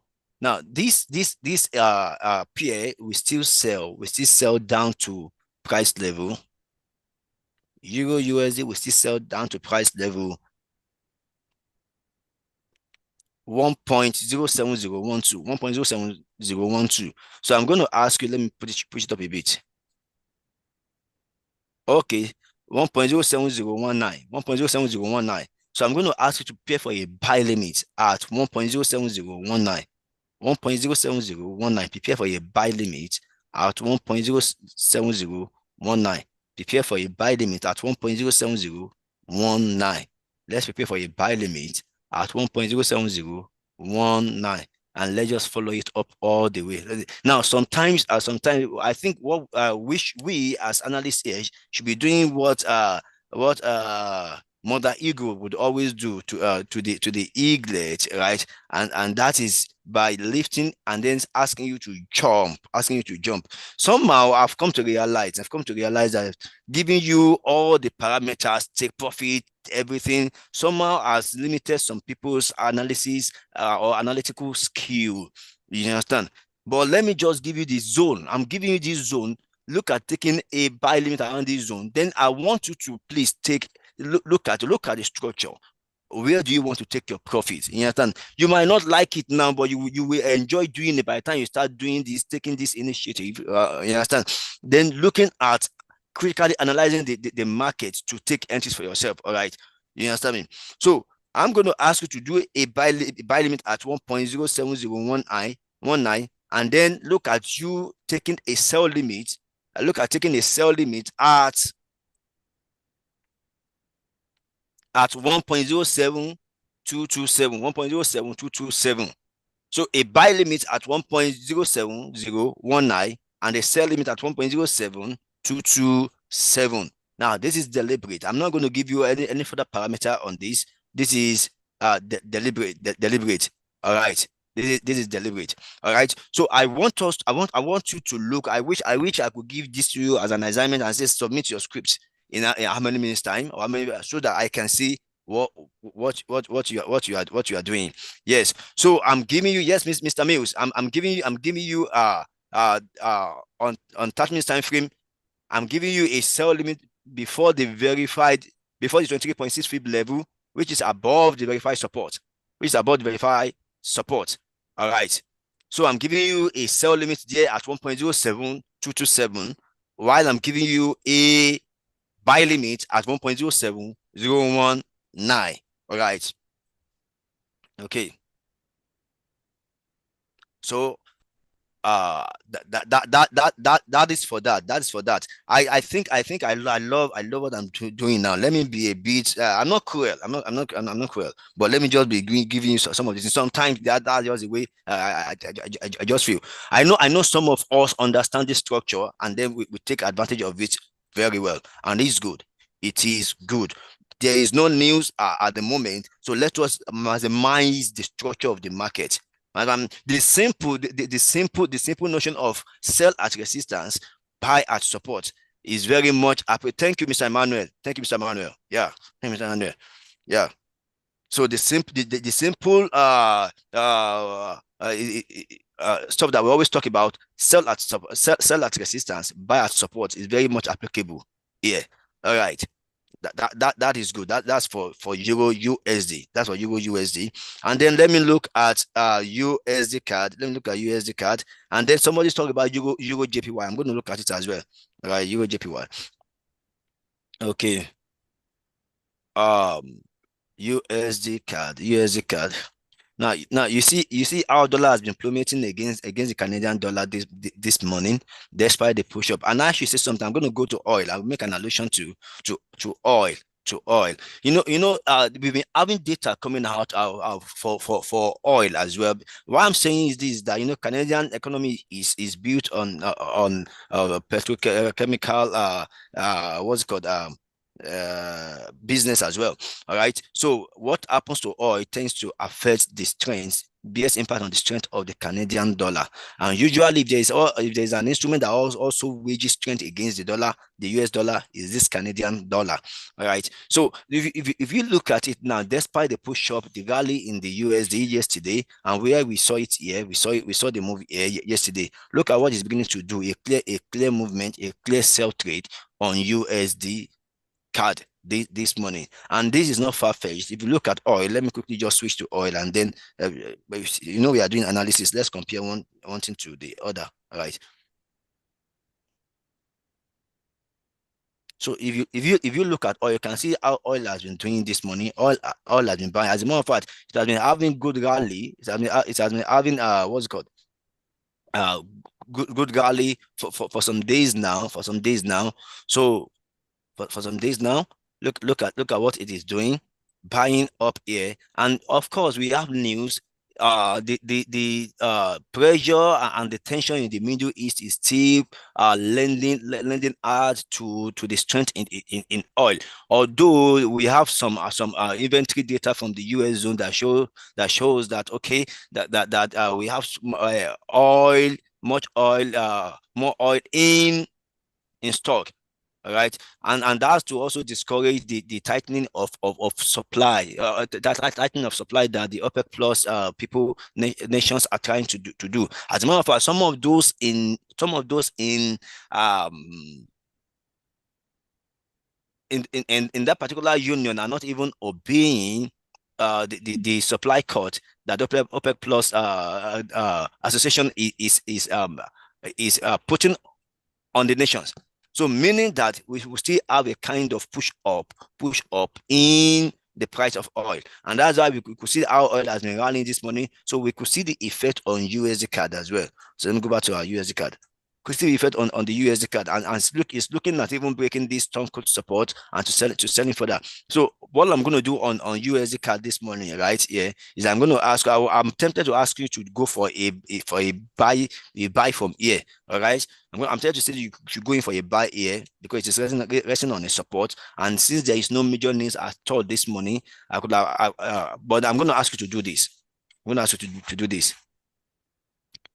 this pair we still sell down to price level. Euro USD we still sell down to price level 1.07012. So I'm going to ask you, let me push it up a bit. Okay, 1.07019. So I'm going to ask you to pay for a buy limit at 1.07019. 1.07019. Prepare for a buy limit at 1.07019. Prepare for a buy limit at 1.07019. Let's prepare for a buy limit at 1.07019, and let's just follow it up all the way. Now, sometimes I think what we as analysts here should be doing what Mother Eagle would always do to the eaglet, right? And that is by lifting and then asking you to jump. Somehow I've come to realize that giving you all the parameters, take profit, everything, somehow has limited some people's analysis or analytical skill. You understand? But let me just give you this zone. I'm giving you this zone. Look at taking a buy limit around this zone. Then I want you to please look at the structure. Where do you want to take your profits? You understand? You might not like it now, but you will enjoy doing it by the time you start doing this, taking this initiative. You understand? Then looking at critically analyzing the market to take entries for yourself. All right. You understand me? So I'm going to ask you to do a buy limit at 1.07019, and then look at you taking a sell limit. Look at taking a sell limit at 1.07227. So a buy limit at 1.07019 and a sell limit at 1.07227. Now, this is deliberate. I'm not going to give you any further parameter on this. This is deliberate. All right. This is deliberate. All right. So I want you to look. I wish I could give this to you as an assignment and say submit your scripts in how many minutes time, or so that I can see what you are doing. Yes. So I'm giving you, yes, Mr. Mills. I'm giving you on 30 minutes time frame. I'm giving you a sell limit before the 23.6 fib level, which is above the verified support. All right. So I'm giving you a sell limit there at 1.07227, while I'm giving you a buy limit at 1.07019. All right. Okay. So that is for that. I think I love what I'm doing now. Let me be a bit I'm not cruel, but let me just be giving you some of this. Sometimes that's just the way I just feel. I know some of us understand this structure, and then we take advantage of it very well, and it's good. It is good. There is no news at the moment, so let us maximize the structure of the market. The simple notion of sell at resistance, buy at support. is very much happy. Thank you, Mr. Emmanuel. Thank you, Mr. Emmanuel. Yeah, thank you, Mr. Emmanuel. Yeah. So the simple stuff that we always talk about, sell at resistance, buy at support, is very much applicable here. All right. That is good. That's for Euro USD. That's for Euro USD. And then let me look at USD card. Let me look at USD card. And then somebody's talking about Euro JPY. I'm going to look at it as well. All right, Euro JPY. Okay. USD card. Now you see our dollar has been plummeting against the Canadian dollar this morning, despite the push up. And I should say something. I'm going to go to oil. I'll make an allusion to oil. To oil. We've been having data coming out for oil as well. What I'm saying is this: that Canadian economy is built on petrochemical what's it called business as well. All right. So what happens to oil tends to affect the strength, biggest impact on the strength of the Canadian dollar. And usually, if there's an instrument that also wages strength against the dollar, the US dollar, is this Canadian dollar. All right. So if you look at it now, despite the push up, the rally in the USD yesterday, and where we saw it here, we saw the move here yesterday. Look at what it's beginning to do: a clear movement, a clear sell trade on USD card this morning. And this is not far-fetched. If you look at oil, let me quickly just switch to oil, and then we are doing analysis. Let's compare one thing to the other. All right. So if you look at oil, you can see how oil has been doing this morning. Oil has been buying. As a matter of fact, it has been having good rally. It has been having what's it called? Good rally for some days now. So for some days now, look at what it is doing, buying up here. And of course, we have news. The pressure and the tension in the Middle East is still lending hard to the strength in oil. Although we have some inventory data from the US zone that shows that okay, that we have oil, much oil, more oil in stock. All right, and that's to also discourage the tightening of supply, that tightening of supply that the OPEC plus nations are trying to do. As a matter of fact, some of those in that particular union are not even obeying the supply cut that OPEC plus association is putting on the nations. So meaning that we will still have a kind of push up in the price of oil. And that's why we could see how oil has been rallying this morning. So we could see the effect on USD card as well. So let me go back to our USD card. Could see the effect on the USD card, and it's looking at even breaking this strong support and to sell it further. So what I'm going to do on USD card this morning, right here, is I'm going to ask. I'm tempted to ask you to go for a buy from here. All right, I'm tempted to say you should go in for a buy here because it's resting on a support. And since there is no major news at all this morning, I could but I'm going to ask you to do this. I'm going to ask you to do this.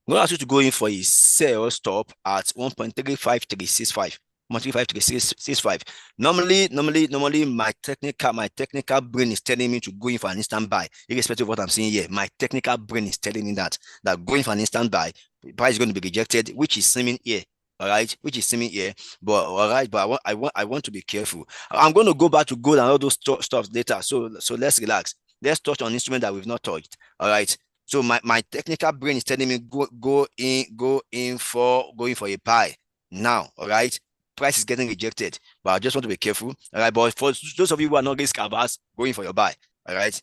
I'm going to ask you to go in for a sell stop at 1.35365. 1.35365. Normally, my technical brain is telling me to go in for an instant buy, irrespective of what I'm saying here. My technical brain is telling me that going for an instant buy, price is going to be rejected, which is seeming here. All right, which is seeming here, but all right, but I want to be careful. I'm going to go back to gold and all those stuff later. So let's relax. Let's touch on instrument that we've not touched. All right. So my technical brain is telling me go in for a buy now. All right, price is getting rejected, but I just want to be careful. All right, but for those of you who are not risk averse, go in for your buy. All right.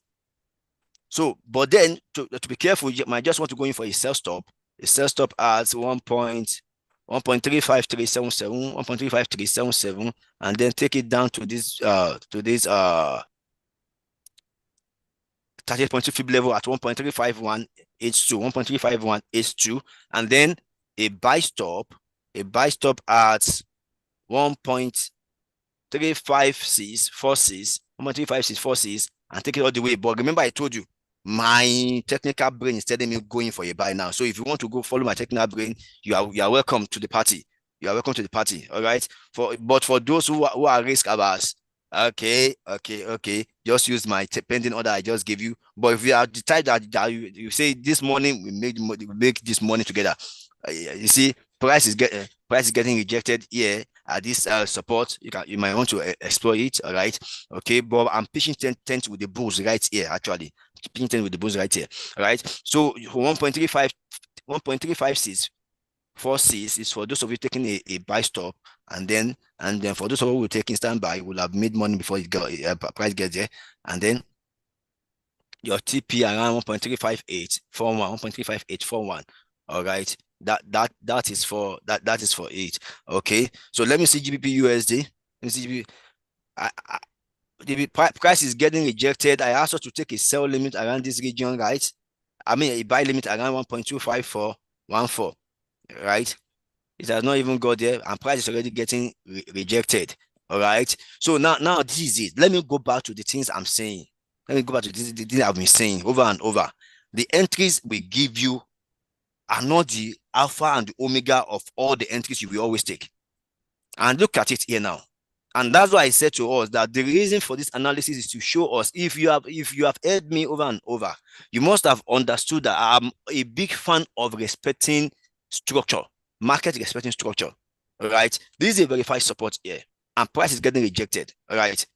So, but then to be careful, you might just want to go in for a sell stop. A sell stop at 1.35377, 1.35377, and then take it down to this 38.2 fib level at 1.35182, 1.35182, and then a buy stop at 1.35646, 1.35646, and take it all the way. But remember, I told you my technical brain is telling me going for a buy now. So if you want to go follow my technical brain, you are welcome to the party. you are welcome to the party. All right. But for those who are risk averse, okay, just use my pending order I just gave you. But if you are the type that you say this morning we make this money together, you see price is getting rejected here at this support. You might want to explore it. All right. Okay, but I'm pitching 10 with the bulls right here. Actually, pitching 10 with the bulls right here. All right. So 1.356 4.6 is for those of you taking a buy stop, and then for those of you who are taking standby, will have made money before it price gets there, and then your TP around 1.35841, 1.35841. All right, that is for it. Okay, so let me see GBP USD. Let me see GBP. The price is getting rejected. I asked us to take a sell limit around this region, right? I mean a buy limit around 1.25414. Right? It has not even got there, and price is already getting rejected. All right. So now this is it. Let me go back to the things I'm saying. Let me go back to the things I've been saying over and over. The entries we give you are not the alpha and the omega of all the entries you will always take. And look at it here now. And that's why I said to us that the reason for this analysis is to show us, if you have heard me over and over, you must have understood that I'm a big fan of respecting structure, market respecting structure. All right. This is a verified support here, and price is getting rejected. All right.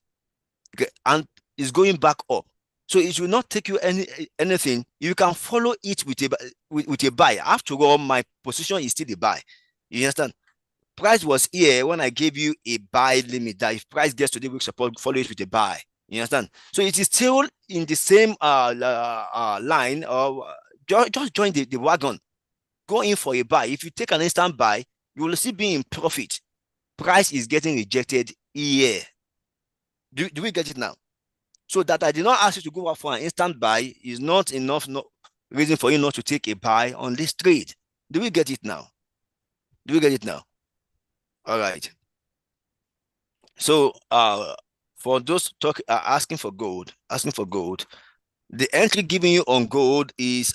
And it's going back up. So it will not take you anything. You can follow it with a buy. After all, my position is still a buy. You understand? Price was here when I gave you a buy limit that if price gets to the week support, follow it with a buy. You understand? So it is still in the same line. Just join the wagon. Go in for a buy. If you take an instant buy, you will still be in profit. Price is getting rejected here. Do we get it now? So that I did not ask you to go out for an instant buy is not enough reason for you not to take a buy on this trade. Do we get it now? Do we get it now? All right. So for those asking for gold, the entry giving you on gold is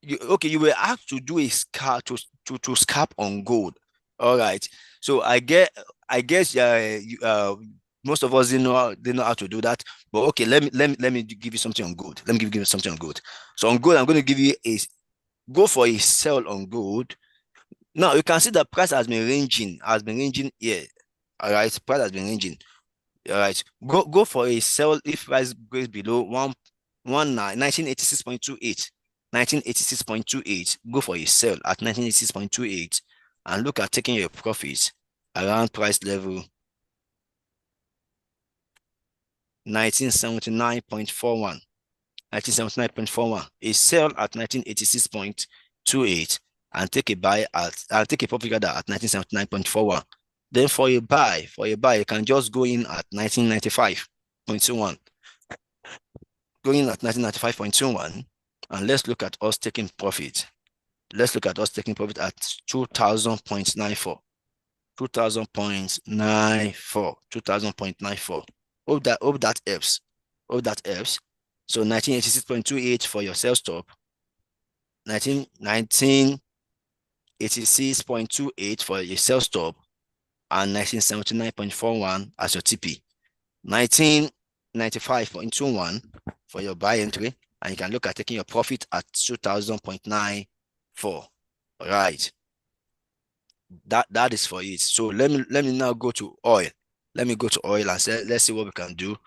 you were asked to do a scalp to scalp on gold. All right. So I guess most of us didn't know how to do that. But okay, let me give you something on gold. Let me give you something on gold. So on gold, I'm going to give you go for a sell on gold. Now you can see the price has been ranging here. All right, price has been ranging. All right, go for a sell if price goes below 1986.28. 1986.28. Go for a sell at 1986.28 and look at taking your profits around price level 1979.41. 1979.41. A sell at 1986.28 and take a buy take a profit at 1979.41. Then for a buy, you can just go in at 1995.21. Going at 1995.21, and let's look at us taking profit. Let's look at us taking profit at 2000.94. 2000.94. 2000.94. Hope that helps. So 1986.28 for your sell stop. 1986.28 for your sell stop, and 1979.41 as your TP. 1995.21 for your buy entry, and you can look at taking your profit at 2000.94. All right. That is for it. So let me now go to oil. Let me go to oil and say, let's see what we can do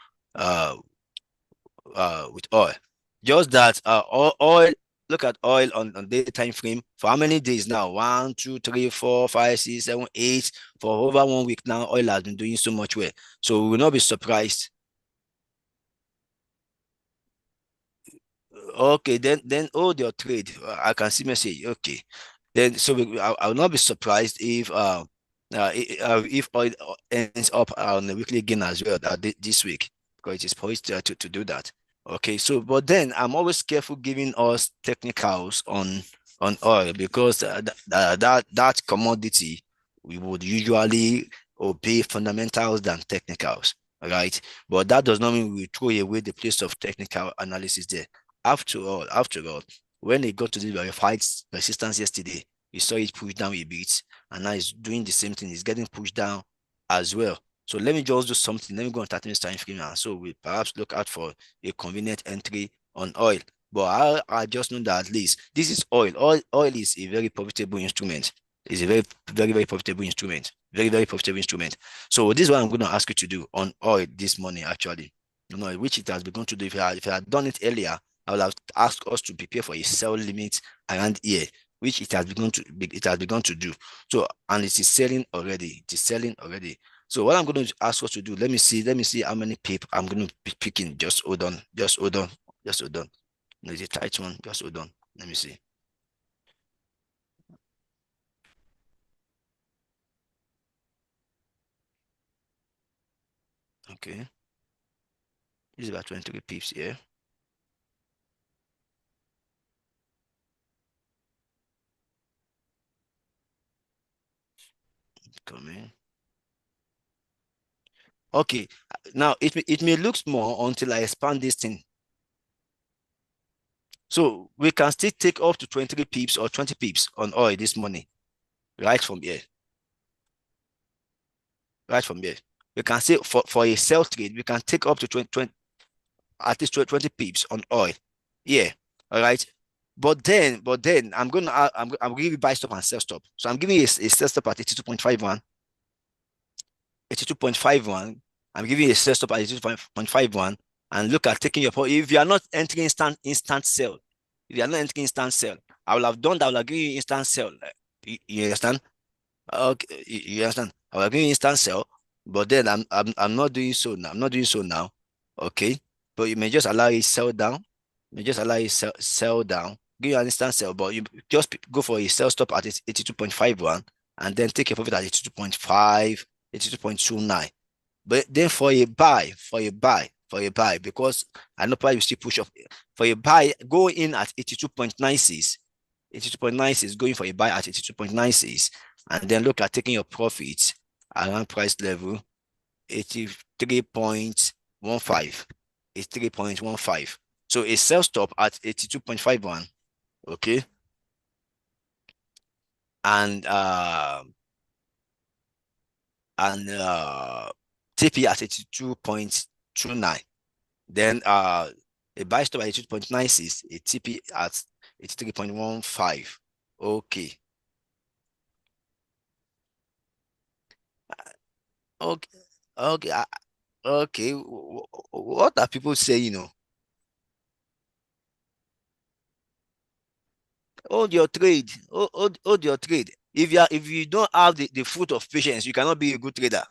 with oil. Just that oil, look at oil on daily time frame for how many days now? 1, 2, 3, 4, 5, 6, 7, 8. For over 1 week now, oil has been doing so much well. So we will not be surprised. Okay, then hold your trade. I can see message. Okay, then so I will not be surprised if oil ends up on a weekly gain as well this week, because it is poised to do that. Okay, so but then I'm always careful giving us technicals on oil, because that commodity, we would usually obey fundamentals than technicals, right? But that does not mean we throw away the place of technical analysis there. After all, when they got to the verified resistance yesterday, You saw it push down a bit, and now it's doing the same thing. It's getting pushed down as well. So let me just do something. Let me go on 30 minutes time frame now. So we perhaps look out for a convenient entry on oil. But I just know that at least this is oil. Oil is a very profitable instrument. It's a very profitable instrument. Very profitable instrument. So this is what I'm going to ask you to do on oil this morning, actually. You know, which it has begun to do. If I had done it earlier, I would have asked us to prepare for a sell limit around here, which it has begun to do. So, and it is selling already. It is selling already. So what I'm going to ask us to do, let me see how many pip I'm going to be picking. Just hold on. No, it's a tight one. Just hold on. Let me see. Okay. This is about 23 pips here. Coming. Okay. Now it may look small until I expand this thing. So we can still take up to 23 pips or 20 pips on oil this morning, right from here. Right from here. We can say for a sell trade, we can take up to 20 at least 20 pips on oil. Yeah. All right. But then I'm going to give you buy stop and sell stop. So I'm giving you a sell stop at 82.51. 82.51. I'm giving you a sell stop at 82.51. And look at taking your point. If you are not entering instant sell, I will have done that. I will have given you instant sell. You understand? Okay, you understand? I will give you instant sell, but then I'm not doing so now. I'm not doing so now. Okay. But you may just allow it sell down. You may just allow it sell down. Give you an instant sell, but you just go for a sell stop at 82.51 and then take a profit at 82.5, 82.29. But then for a buy, because I know probably you still push up. For a buy, go in at 82.96. 82.96, going for a buy at 82.96, and then look at taking your profits around price level 83.15. 83.15. So a sell stop at 82.51. Okay. And TP at 82.29. Then a buy stop at 82.96, a TP at 83.15. Okay. Okay. Okay. Okay. What are people saying, Hold your trade. Hold your trade. If you don't have the fruit of patience, you cannot be a good trader.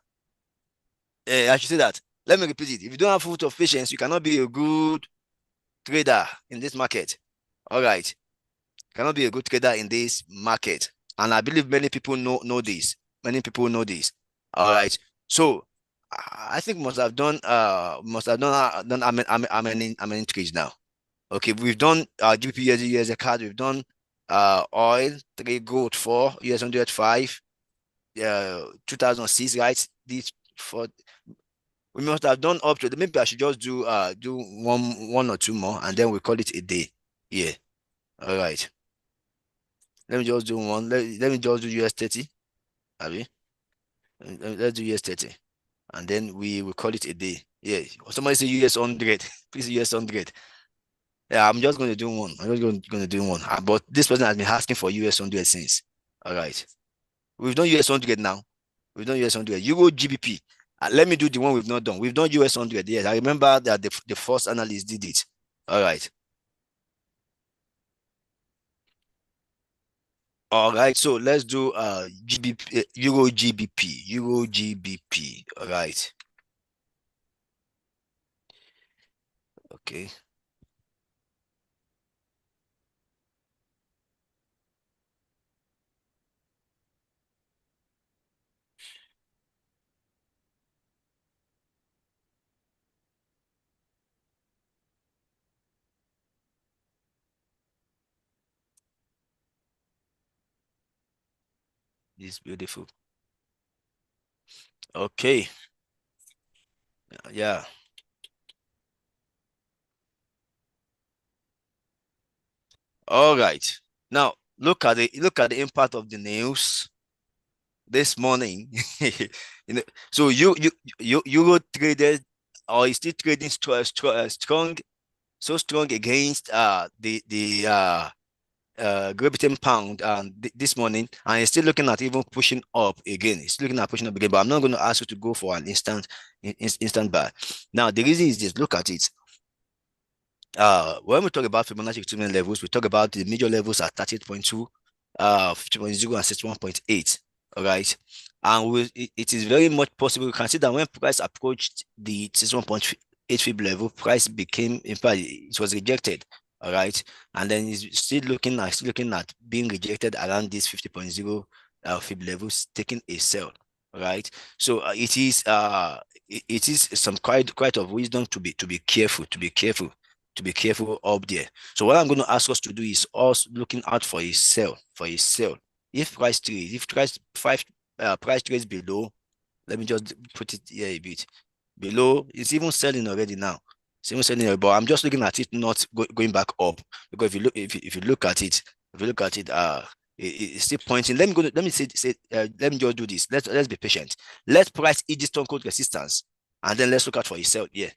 I should say that. Let me repeat it. If you don't have fruit of patience, you cannot be a good trader in this market. All right. Cannot be a good trader in this market. And I believe many people know this. Many people know this. All right. So I think must have done how many trades now. Okay, we've done GBP USD card, we've done oil, 3 gold, 4 US 105, 2006, right? These for we must have done up to maybe I should just do one or two more and then we call it a day. Yeah. All right. Let me just do one. Let me just do US 30. Abi. Let's do US 30. And then we will call it a day. Yeah. Somebody say US 100. Please US 100. Yeah, I'm just going to do one. I'm just going to do one. But this person has been asking for US 100 since. All right. We've done US 100 now. We've done US 100. Euro GBP. Let me do the one we've not done. We've done US 100. Yes, I remember that the first analyst did it. All right. All right. So let's do GBP, Euro GBP. Euro GBP. All right. Okay. This is beautiful. Okay. Yeah. All right. Now look at the impact of the news this morning. You know, so Euro traded, or is still trading strong, so strong against the Great Britain pound this morning, and it's still looking at even pushing up again. It's looking at pushing up again, but I'm not going to ask you to go for an instant buy. Now, the reason is this: look at it. When we talk about Fibonacci retracement levels, we talk about the major levels at 38.2, 50.0, and 61.8. All right, and it is very much possible. You can see that when price approached the 61.8 fib level, price became, in fact, it was rejected. All right, and then it's still looking at being rejected around this 50.0 fib levels, taking a sell. All right, so it is some quite of wisdom to be careful up there. So what I'm going to ask us to do is us looking out for a sell. If price trades below, let me just put it here a bit below. It's even selling already now. It's even selling already, but I'm just looking at it not going back up, because if you look at it, it's still pointing. Let me just do this. Let's be patient. Let price hit this stone cold resistance, and then let's look out for a sell here.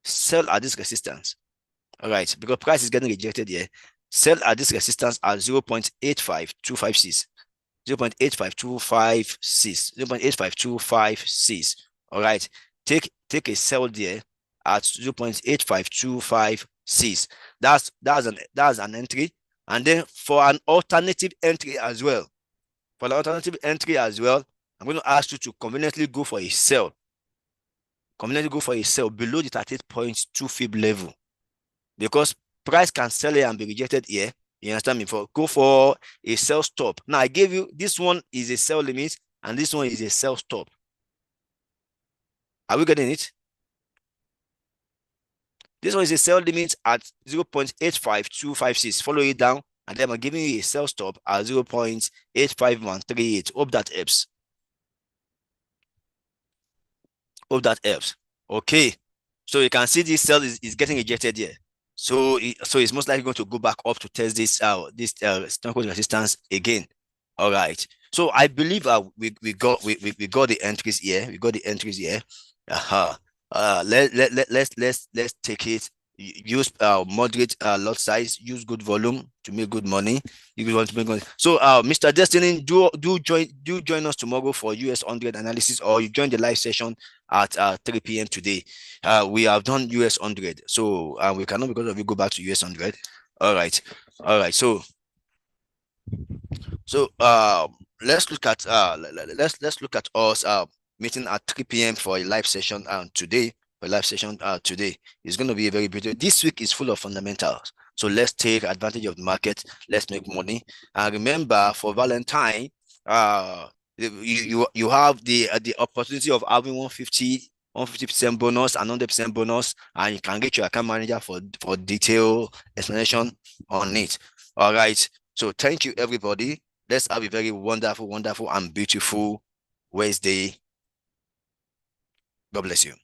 Sell at this resistance. All right, because price is getting rejected here. Sell at this resistance at 0.85256. 0.85256. 0.85256. All right, take a sell there at 0.85256. That's an entry. And then for an alternative entry as well, I'm going to ask you to conveniently go for a sell. Below the 38.2 fib level, because price can sell here and be rejected here. You understand me? Go for a sell stop. Now I gave you, this one is a sell limit and this one is a sell stop. Are we getting it? This one is a sell limit at 0.85256. Follow it down, and then I'm giving you a sell stop at 0.85138. Hope that helps. Okay, so you can see this sell is getting rejected here. So it's most likely going to go back up to test this stone cold resistance again. All right. So I believe we got the entries here. Let's take it. Use moderate lot size. Use good volume to make good money. You want to make money. So Mr. Destiny, do join us tomorrow for US 100 analysis, or you join the live session at 3 p.m. today. We have done US 100, so we cannot, because of you, go back to US 100. All right. So let's look at us meeting at 3 p.m. for a live session today. Today is going to be a very beautiful. This week is full of fundamentals. So let's take advantage of the market. Let's make money. And remember, for Valentine, you have the opportunity of having 150% bonus and 100% bonus, and you can get your account manager for detailed explanation on it. All right. So thank you, everybody. Let's have a very wonderful and beautiful Wednesday. God bless you.